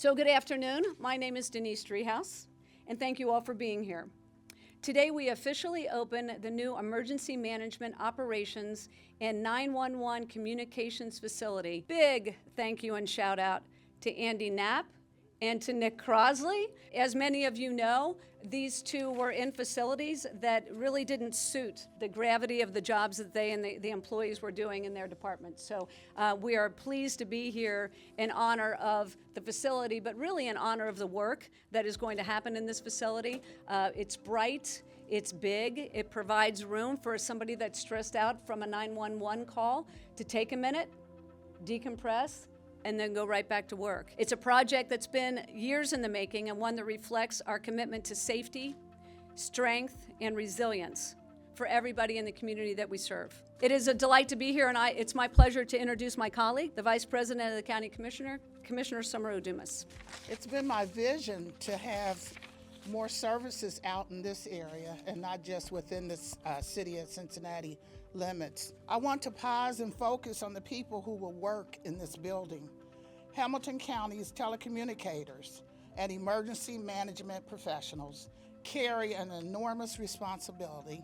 So good afternoon. My name is Denise Driehaus, and thank you all for being here. Today we officially open the new Emergency Management Operations and 911 Communications Facility. Big thank you and shout out to Andy Knapp and to Nick Crosley. As many of you know, these two were in facilities that really didn't suit the gravity of the jobs that they and the employees were doing in their departments. So we are pleased to be here in honor of the facility, but really in honor of the work that is going to happen in this facility. It's bright, it's big, it provides room for somebody that's stressed out from a 911 call to take a minute, decompress, and then go right back to work. It's a project that's been years in the making and one that reflects our commitment to safety, strength, and resilience for everybody in the community that we serve. It is a delight to be here, and it's my pleasure to introduce my colleague, the Vice President of the County Commissioner, Commissioner Samaru Dumas. It's been my vision to have more services out in this area and not just within the city of Cincinnati limits. I want to pause and focus on the people who will work in this building. Hamilton County's telecommunicators and emergency management professionals carry an enormous responsibility.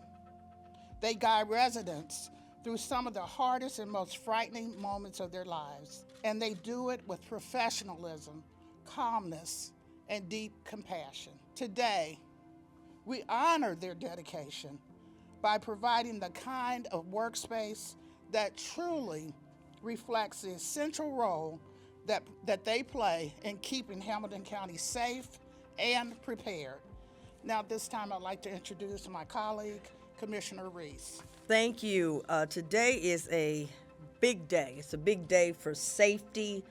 They guide residents through some of the hardest and most frightening moments of their lives, and they do it with professionalism, calmness, and deep compassion. Today, we honor their dedication by providing the kind of workspace that truly reflects the essential role that they play in keeping Hamilton County safe and prepared. Now, this time I'd like to introduce my colleague, Commissioner Reese. Thank you. Today is a big day. It's a big day for safety,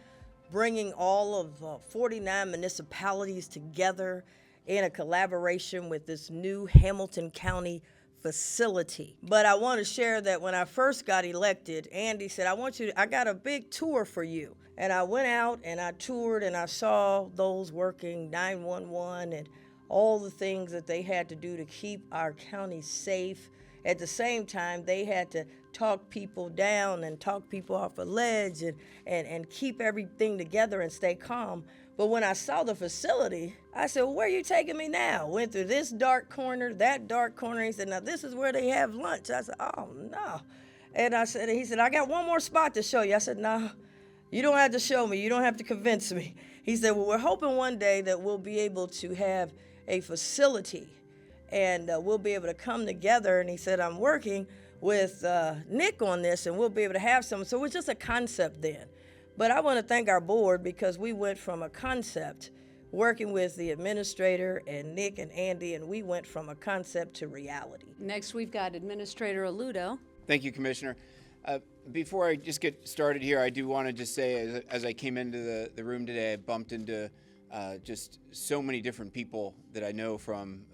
bringing all of 49 municipalities together in a collaboration with this new Hamilton County facility. But I want to share that when I first got elected, Andy said, I got a big tour for you. And I went out and I toured and I saw those working 911 and all the things that they had to do to keep our county safe. At the same time, they had to talk people down and talk people off a ledge and keep everything together and stay calm. But when I saw the facility, I said, well, where are you taking me now? Went through this dark corner, that dark corner. He said, now this is where they have lunch. I said, oh, no. And he said, I got one more spot to show you. I said, no, you don't have to show me. You don't have to convince me. He said, well, we're hoping one day that we'll be able to have a facility and we'll be able to come together. And he said, I'm working with Nick on this and we'll be able to have some. So it was just a concept then. But I want to thank our board because we went from a concept working with the administrator and Nick and Andy, and we went from a concept to reality. Next, we've got Administrator Aludo. Thank you, Commissioner. Before I just get started here, I do want to just say, as I came into the room today, I bumped into just so many different people that I know from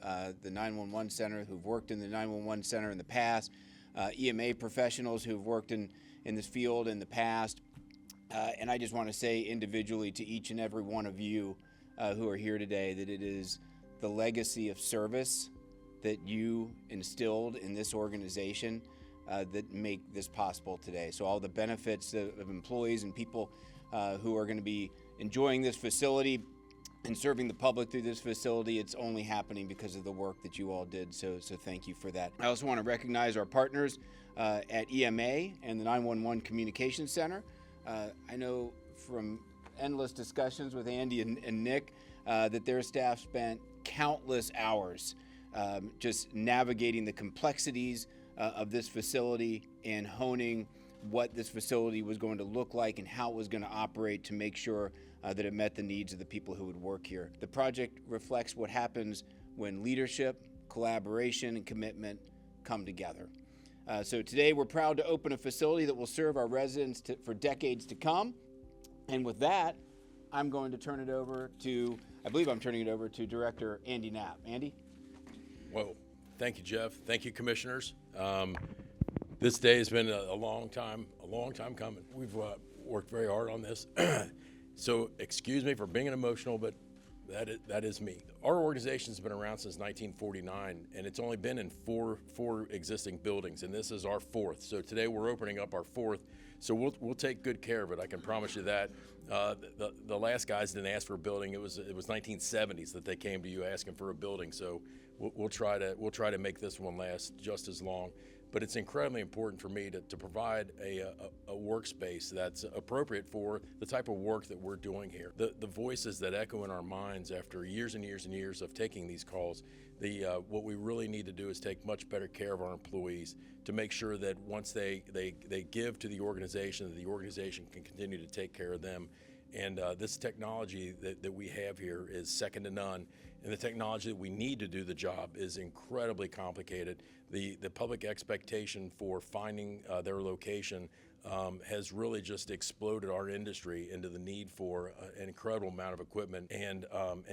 the 911 center who've worked in the 911 center in the past, EMA professionals who've worked in this field in the past. And I just want to say individually to each and every one of you who are here today that it is the legacy of service that you instilled in this organization that make this possible today. So all the benefits of employees and people who are going to be enjoying this facility and serving the public through this facility, it's only happening because of the work that you all did. So thank you for that. I also want to recognize our partners at EMA and the 911 Communications Center. I know from endless discussions with Andy and Nick that their staff spent countless hours just navigating the complexities of this facility and honing what this facility was going to look like and how it was going to operate to make sure that it met the needs of the people who would work here. The project reflects what happens when leadership, collaboration, and commitment come together. So today we're proud to open a facility that will serve our residents for decades to come. And with that, I'm going to turn it over to, I believe I'm turning it over to Director Andy Knapp. Andy? Well, thank you, Jeff. Thank you, commissioners. This day has been a long time coming. We've worked very hard on this. So excuse me for being emotional, but that is me. Our organization's been around since 1949, and it's only been in four existing buildings, and this is our fourth. So today we're opening up our fourth So we'll take good care of it. I can promise you that. The last guys didn't ask for a building. It was 1970s that they came to you asking for a building. So we'll try to make this one last just as long. But it's incredibly important for me to provide a workspace that's appropriate for the type of work that we're doing here. The voices that echo in our minds after years and years and years of taking these calls, what we really need to do is take much better care of our employees to make sure that once they give to the organization, that the organization can continue to take care of them. And this technology that we have here is second to none. And the technology that we need to do the job is incredibly complicated. The public expectation for finding their location has really just exploded our industry into the need for an incredible amount of equipment. And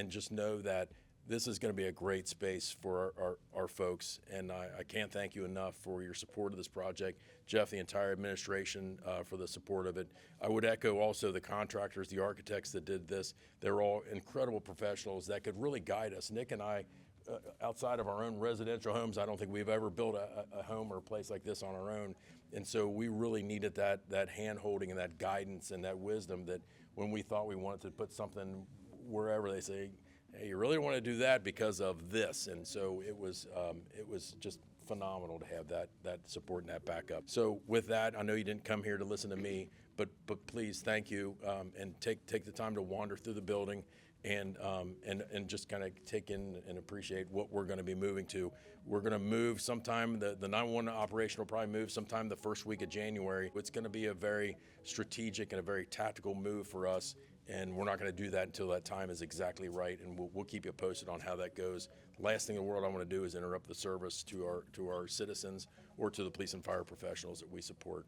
just know that this is going to be a great space for our folks. And I can't thank you enough for your support of this project. Jeff, the entire administration for the support of it. I would echo also the contractors, the architects that did this. They're all incredible professionals that could really guide us. Nick and I, outside of our own residential homes, I don't think we've ever built a home or a place like this on our own. And so we really needed that hand-holding and that guidance and that wisdom that when we thought we wanted to put something wherever, they say, hey, you really want to do that because of this. And so it was just phenomenal to have that support and that backup. So with that, I know you didn't come here to listen to me, but please, thank you, and take the time to wander through the building and just kind of take in and appreciate what we're going to be moving to. We're going to move sometime, the 911 operation will probably move sometime the first week of January. It's going to be a very strategic and a very tactical move for us. And we're not going to do that until that time is exactly right, and we'll keep you posted on how that goes. Last thing in the world I want to do is interrupt the service to our citizens or to the police and fire professionals that we support.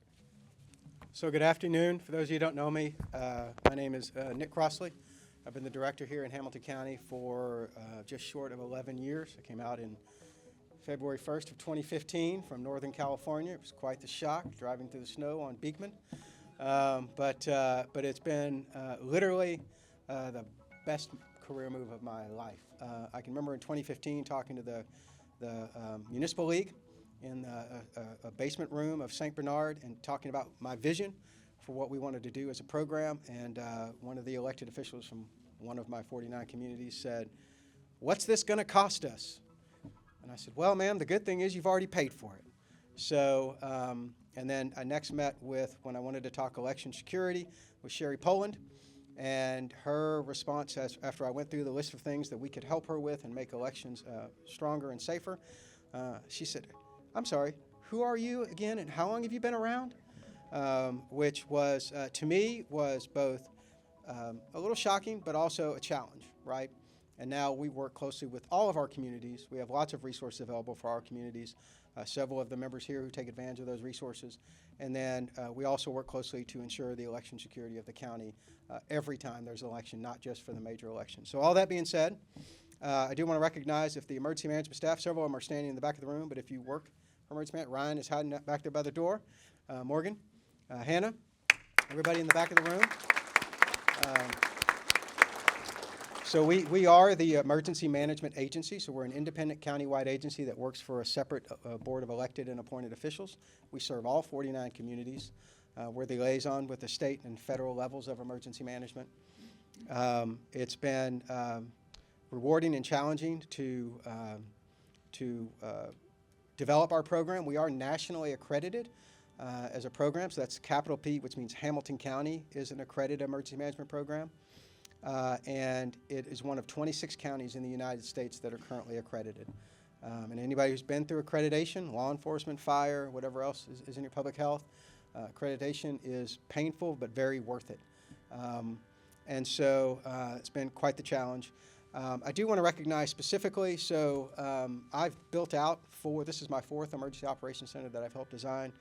So good afternoon. For those of you who don't know me, my name is Nick Crossley. I've been the director here in Hamilton County for just short of 11 years. I came out in February 1st of 2015 from Northern California. It was quite the shock driving through the snow on Beekman. But it's been literally the best career move of my life. I can remember in 2015 talking to the Municipal League in a basement room of St. Bernard and talking about my vision for what we wanted to do as a program. And one of the elected officials from one of my 49 communities said, "What's this going to cost us?" And I said, "Well, ma'am, the good thing is you've already paid for it." So, and then I next met with, when I wanted to talk election security, with Sherry Poland. And her response, after I went through the list of things that we could help her with and make elections stronger and safer, she said, "I'm sorry, who are you again and how long have you been around?" Which was, to me, was both a little shocking, but also a challenge, right? And now we work closely with all of our communities. We have lots of resources available for our communities, several of the members here who take advantage of those resources. And then we also work closely to ensure the election security of the county every time there's an election, not just for the major election. So all that being said, I do want to recognize if the emergency management staff, several of them are standing in the back of the room, but if you work for emergency management, Ryan is hiding back there by the door, Morgan, Hannah, everybody in the back of the room. So we are the Emergency Management Agency, so we're an independent countywide agency that works for a separate board of elected and appointed officials. We serve all 49 communities. We're the liaison with the state and federal levels of emergency management. It's been rewarding and challenging to develop our program. We are nationally accredited as a program, so that's capital P, which means Hamilton County is an accredited emergency management program. And it is one of 26 counties in the United States that are currently accredited. And anybody who's been through accreditation, law enforcement, fire, whatever else is in your public health, accreditation is painful but very worth it. And so it's been quite the challenge. I do want to recognize specifically, so I've built out this is my 4th emergency operations center that I've helped design.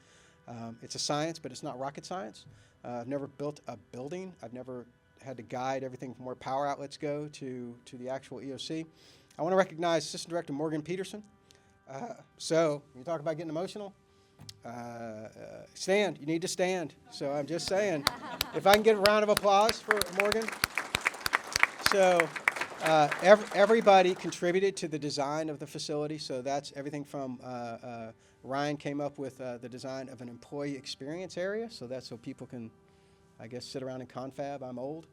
It's a science, but it's not rocket science. I've never built a building. I've never had to guide everything from where power outlets go to the actual EOC. I want to recognize Assistant Director Morgan Peterson. So when you talk about getting emotional, stand. You need to stand. So I'm just saying, if I can get a round of applause for Morgan. So Everybody contributed to the design of the facility, so that's everything from Ryan came up with the design of an employee experience area, so that's so people can, I guess, sit around and confab. I'm old.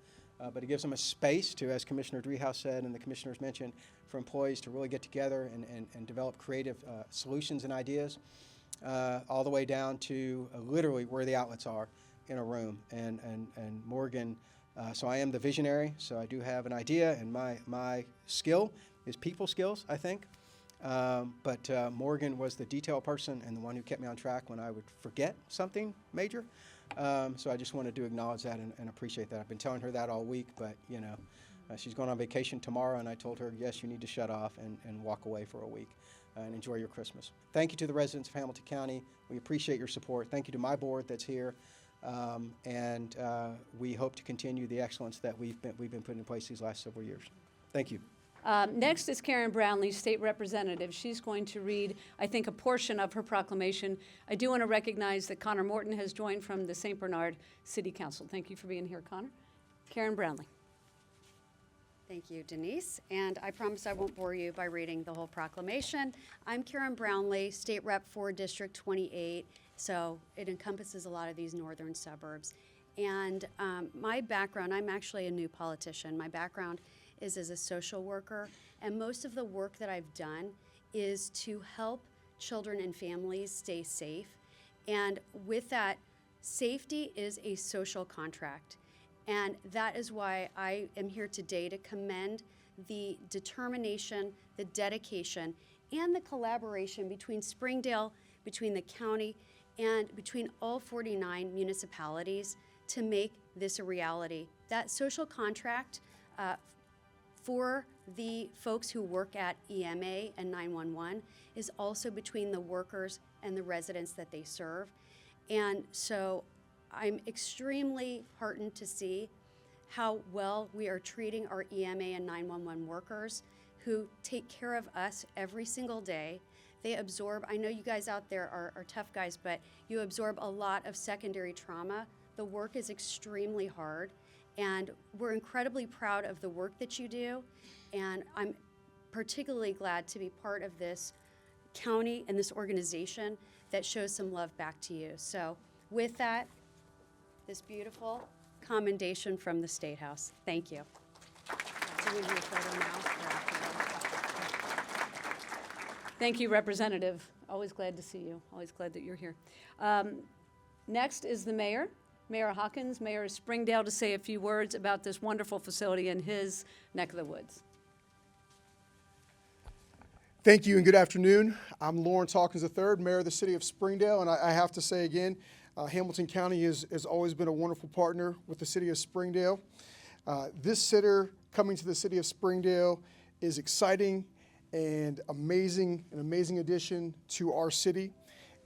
But it gives them a space to, as Commissioner Driehaus said and the commissioners mentioned, for employees to really get together and develop creative solutions and ideas, all the way down to literally where the outlets are in a room. And Morgan, so I am the visionary, so I do have an idea, and my skill is people skills, I think. But Morgan was the detail person and the one who kept me on track when I would forget something major. So I just wanted to acknowledge that and appreciate that. I've been telling her that all week, but you know, she's going on vacation tomorrow, and I told her, yes, you need to shut off and walk away for a week and enjoy your Christmas. Thank you to the residents of Hamilton County. We appreciate your support. Thank you to my board that's here, and we hope to continue the excellence that we've been putting in place these last several years. Thank you. Next is Karen Brownlee, State Representative. She's going to read, I think, a portion of her proclamation. I do want to recognize that Connor Morton has joined from the St. Bernard City Council. Thank you for being here, Connor. Karen Brownlee. Thank you, Denise. And I promise I won't bore you by reading the whole proclamation. I'm Karen Brownlee, State Rep for District 28, so it encompasses a lot of these northern suburbs. And my background, I'm actually a new politician. My background is as a social worker, and most of the work that I've done is to help children and families stay safe. And with that, safety is a social contract. And that is why I am here today to commend the determination, the dedication, and the collaboration between Springdale, between the county, and between all 49 municipalities to make this a reality. That social contract for the folks who work at EMA and 911 is also between the workers and the residents that they serve. And so I'm extremely heartened to see how well we are treating our EMA and 911 workers who take care of us every single day. They absorb, I know you guys out there are tough guys, but you absorb a lot of secondary trauma. The work is extremely hard. And we're incredibly proud of the work that you do, and I'm particularly glad to be part of this county and this organization that shows some love back to you. So with that, this beautiful commendation from the State House. Thank you. So we do a photo now. Thank you, Representative. Always glad to see you. Always glad that you're here. Next is the mayor. Mayor Hawkins, Mayor of Springdale, to say a few words about this wonderful facility in his neck of the woods. Thank you and good afternoon. I'm Lawrence Hawkins III, Mayor of the City of Springdale, and I have to say again, Hamilton County has always been a wonderful partner with the City of Springdale. This center coming to the City of Springdale is exciting and an amazing addition to our city.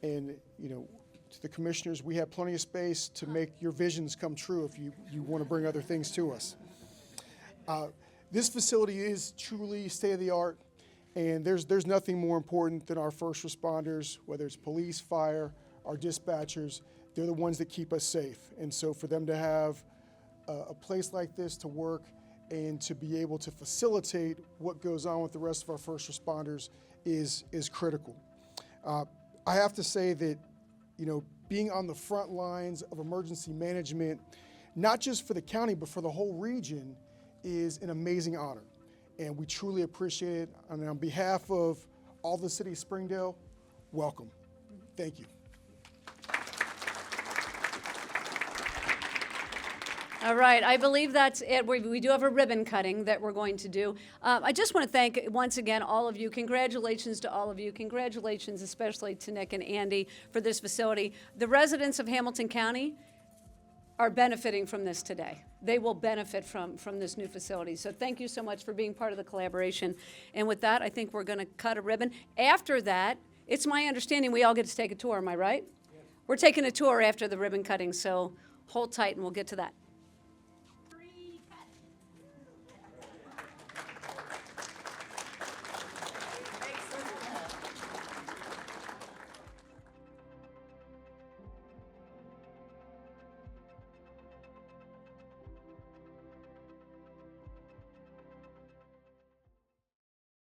And you know, to the commissioners, we have plenty of space to make your visions come true if you want to bring other things to us. This facility is truly state-of-the-art, and there's nothing more important than our first responders, whether it's police, fire, our dispatchers. They're the ones that keep us safe. And so for them to have a place like this to work and to be able to facilitate what goes on with the rest of our first responders is critical. I have to say that, you know, being on the front lines of emergency management, not just for the county, but for the whole region, is an amazing honor. And we truly appreciate it. And on behalf of all the city of Springdale, welcome. Thank you. All right, I believe that's it. We do have a ribbon cutting that we're going to do. I just want to thank once again all of you. Congratulations to all of you. Congratulations especially to Nick and Andy for this facility. The residents of Hamilton County are benefiting from this today. They will benefit from this new facility. So thank you so much for being part of the collaboration. And with that, I think we're going to cut a ribbon. After that, it's my understanding we all get to take a tour, am I right? Yes. We're taking a tour after the ribbon cutting, so hold tight and we'll get to that.